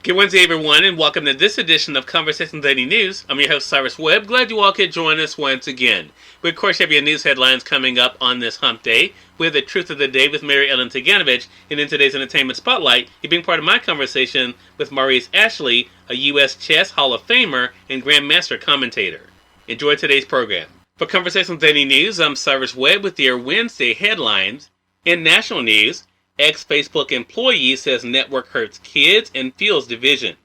Good Wednesday, everyone, and welcome to this edition of Conversations Daily News. I'm your host, Cyrus Webb. Glad you all could join us once again. We, of course, have your news headlines coming up on this hump day. We have the truth of the day with Mary Ellen Ciganovich, and in today's entertainment spotlight, you're being part of my conversation with Maurice Ashley, a U.S. Chess Hall of Famer and Grandmaster commentator. Enjoy today's program. For Conversations Daily News, I'm Cyrus Webb with your Wednesday headlines. In national news, ex-Facebook employee says network hurts kids and fuels division.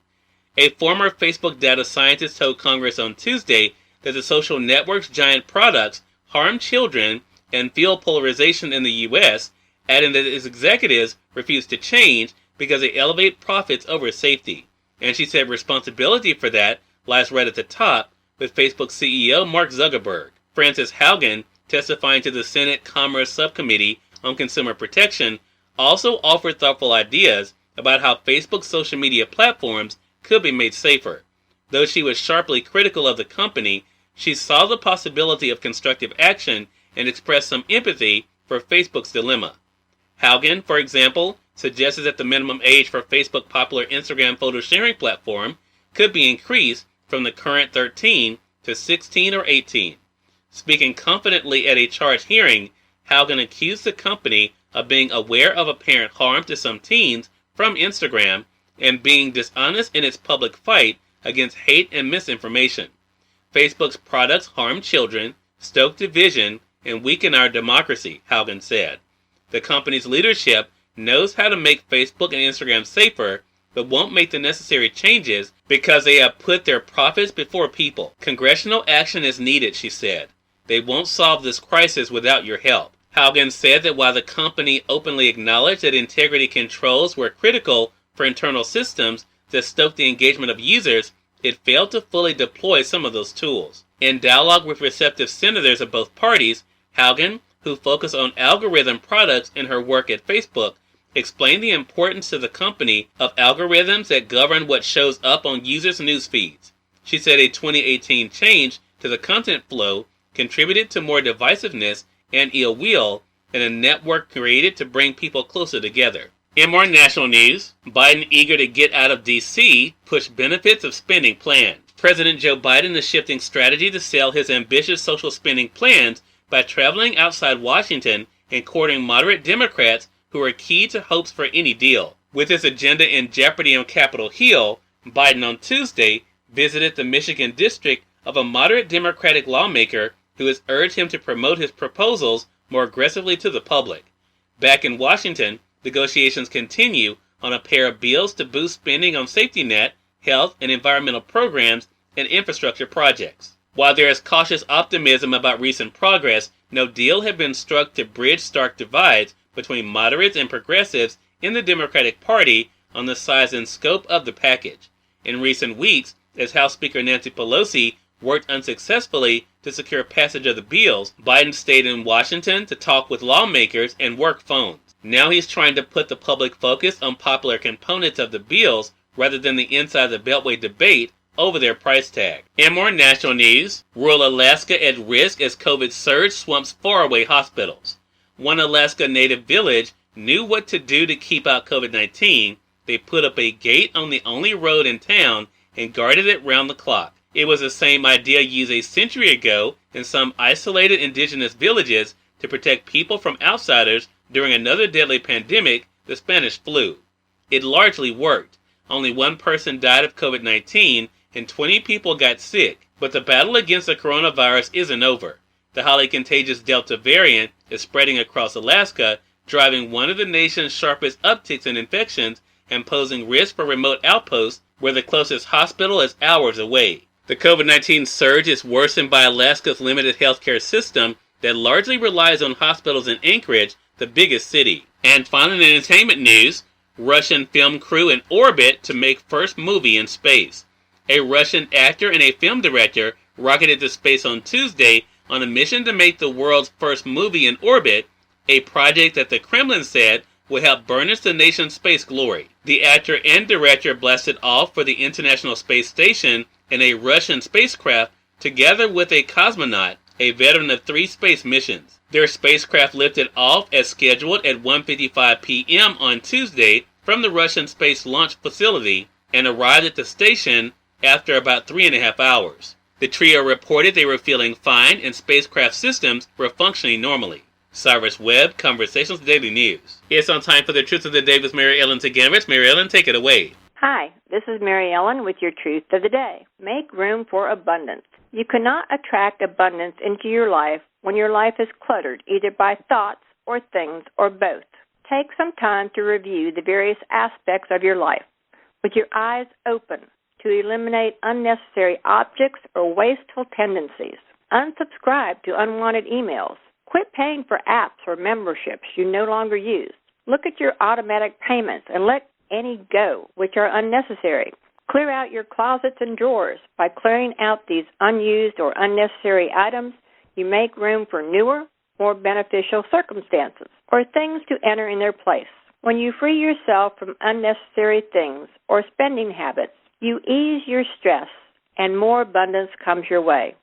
A former Facebook data scientist told Congress on Tuesday that the social network's giant products harm children and fuel polarization in the U.S., adding that its executives refuse to change because they elevate profits over safety. And she said responsibility for that lies right at the top with Facebook CEO Mark Zuckerberg. Frances Haugen, testifying to the Senate Commerce Subcommittee on Consumer Protection, also offered thoughtful ideas about how Facebook's social media platforms could be made safer. Though she was sharply critical of the company, she saw the possibility of constructive action and expressed some empathy for Facebook's dilemma. Haugen, for example, suggested that the minimum age for Facebook's popular Instagram photo sharing platform could be increased from the current 13 to 16 or 18. Speaking confidently at a charge hearing, Haugen accused the company of being aware of apparent harm to some teens from Instagram and being dishonest in its public fight against hate and misinformation. Facebook's products harm children, stoke division, and weaken our democracy, Haugen said. The company's leadership knows how to make Facebook and Instagram safer, but won't make the necessary changes because they have put their profits before people. Congressional action is needed, she said. They won't solve this crisis without your help. Haugen said that while the company openly acknowledged that integrity controls were critical for internal systems that stoke the engagement of users, it failed to fully deploy some of those tools. In dialogue with receptive senators of both parties, Haugen, who focused on algorithm products in her work at Facebook, explained the importance to the company of algorithms that govern what shows up on users' news feeds. She said a 2018 change to the content flow contributed to more divisiveness and ill will in a network created to bring people closer together. In more national news, Biden, eager to get out of D.C., pushed benefits of spending plan. President Joe Biden is shifting strategy to sell his ambitious social spending plans by traveling outside Washington and courting moderate Democrats who are key to hopes for any deal. With his agenda in jeopardy on Capitol Hill, Biden on Tuesday visited the Michigan district of a moderate Democratic lawmaker who has urged him to promote his proposals more aggressively to the public. Back in Washington, negotiations continue on a pair of bills to boost spending on safety net, health, and environmental programs and infrastructure projects. While there is cautious optimism about recent progress, no deal has been struck to bridge stark divides between moderates and progressives in the Democratic Party on the size and scope of the package. In recent weeks, as House Speaker Nancy Pelosi worked unsuccessfully to secure passage of the bills, Biden stayed in Washington to talk with lawmakers and work phones. Now he's trying to put the public focus on popular components of the bills rather than the inside the Beltway debate over their price tag. In more national news, rural Alaska at risk as COVID surge swamps faraway hospitals. One Alaska native village knew what to do to keep out COVID-19. They put up a gate on the only road in town and guarded it round the clock. It was the same idea used a century ago in some isolated indigenous villages to protect people from outsiders during another deadly pandemic, the Spanish flu. It largely worked. Only one person died of COVID-19 and 20 people got sick, but the battle against the coronavirus isn't over. The highly contagious Delta variant is spreading across Alaska, driving one of the nation's sharpest upticks in infections and posing risk for remote outposts where the closest hospital is hours away. The COVID-19 surge is worsened by Alaska's limited healthcare system that largely relies on hospitals in Anchorage, the biggest city. And finally, in entertainment news, Russian film crew in orbit to make first movie in space. A Russian actor and a film director rocketed to space on Tuesday on a mission to make the world's first movie in orbit, a project that the Kremlin said will help burnish the nation's space glory. The actor and director blasted off for the International Space Station in a Russian spacecraft together with a cosmonaut, a veteran of 3 space missions. Their spacecraft lifted off as scheduled at 1:55 p.m. on Tuesday from the Russian Space Launch Facility, and arrived at the station after about 3.5 hours. The trio reported they were feeling fine and spacecraft systems were functioning normally. Cyrus Webb, Conversations Daily News. It's on time for the Truth of the Day with Mary Ellen Ciganovich. Mary Ellen, take it away. Hi, this is Mary Ellen with your Truth of the Day. Make room for abundance. You cannot attract abundance into your life when your life is cluttered either by thoughts or things or both. Take some time to review the various aspects of your life with your eyes open to eliminate unnecessary objects or wasteful tendencies. Unsubscribe to unwanted emails. Quit paying for apps or memberships you no longer use. Look at your automatic payments and let any go which are unnecessary. Clear out your closets and drawers. By clearing out these unused or unnecessary items, you make room for newer, more beneficial circumstances or things to enter in their place. When you free yourself from unnecessary things or spending habits, you ease your stress and more abundance comes your way.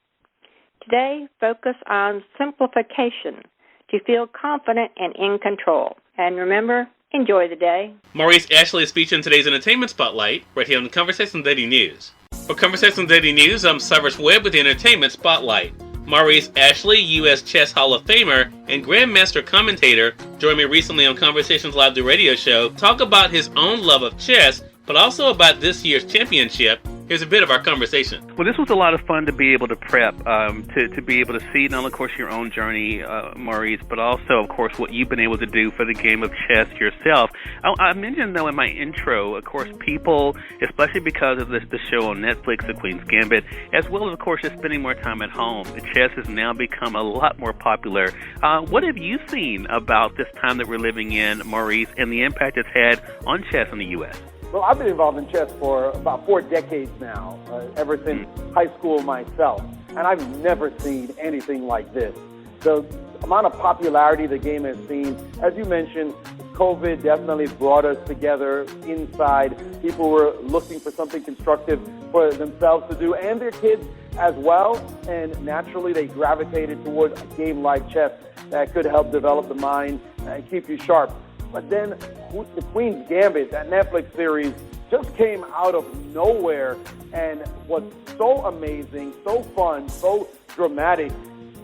Today, focus on simplification to feel confident and in control. And remember, enjoy the day. Maurice Ashley is featured in today's Entertainment Spotlight, right here on the Conversation Daily News. For Conversation Daily News, I'm Cyrus Webb with the Entertainment Spotlight. Maurice Ashley, U.S. Chess Hall of Famer and Grandmaster commentator, joined me recently on Conversations Live, the radio show, talk about his own love of chess, but also about this year's championship. Here's a bit of our conversation. Well, this was a lot of fun to be able to prep, to be able to see not only, of course, your own journey, Maurice, but also, of course, what you've been able to do for the game of chess yourself. I mentioned, though, in my intro, of course, people, especially because of the show on Netflix, The Queen's Gambit, as well as, of course, just spending more time at home. The chess has now become a lot more popular. What have you seen about this time that we're living in, Maurice, and the impact it's had on chess in the U.S.? Well, I've been involved in chess for about 4 decades now, ever since high school myself, and I've never seen anything like this. The amount of popularity the game has seen, as you mentioned, COVID definitely brought us together inside. People were looking for something constructive for themselves to do and their kids as well, and naturally they gravitated towards a game like chess that could help develop the mind and keep you sharp. But then The Queen's Gambit, that Netflix series, just came out of nowhere and was so amazing, so fun, so dramatic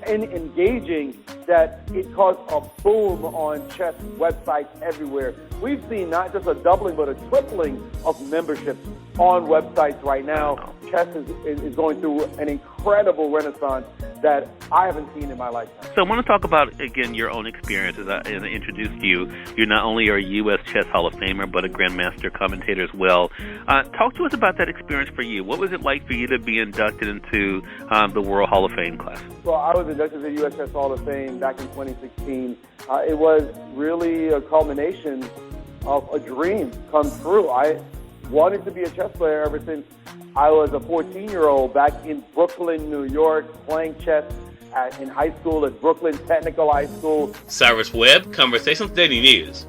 and engaging that it caused a boom on chess websites everywhere. We've seen not just a doubling, but a tripling of memberships on websites right now. Chess is going through an incredible renaissance that I haven't seen in my lifetime. So I want to talk about, again, your own experience. As I introduced you, you're not only a U.S. Chess Hall of Famer, but a Grandmaster commentator as well. Talk to us about that experience for you. What was it like for you to be inducted into the World Hall of Fame class? Well, I was inducted to the U.S. Chess Hall of Fame back in 2016. It was really a culmination of a dream come true. I wanted to be a chess player ever since I was a 14-year-old back in Brooklyn, New York, playing chess in high school at Brooklyn Technical High School. Cyrus Webb, Conversations Daily News.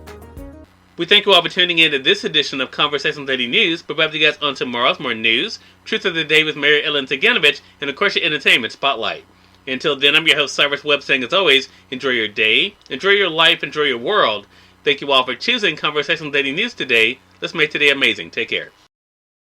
We thank you all for tuning in to this edition of Conversations Daily News. But we'll have you guys on tomorrow's more news, Truth of the Day with Mary Ellen Ciganovich, and of course your Entertainment Spotlight. Until then, I'm your host Cyrus Webb saying, as always, enjoy your day, enjoy your life, enjoy your world. Thank you all for choosing Conversations Daily News today. Let's make today amazing. Take care.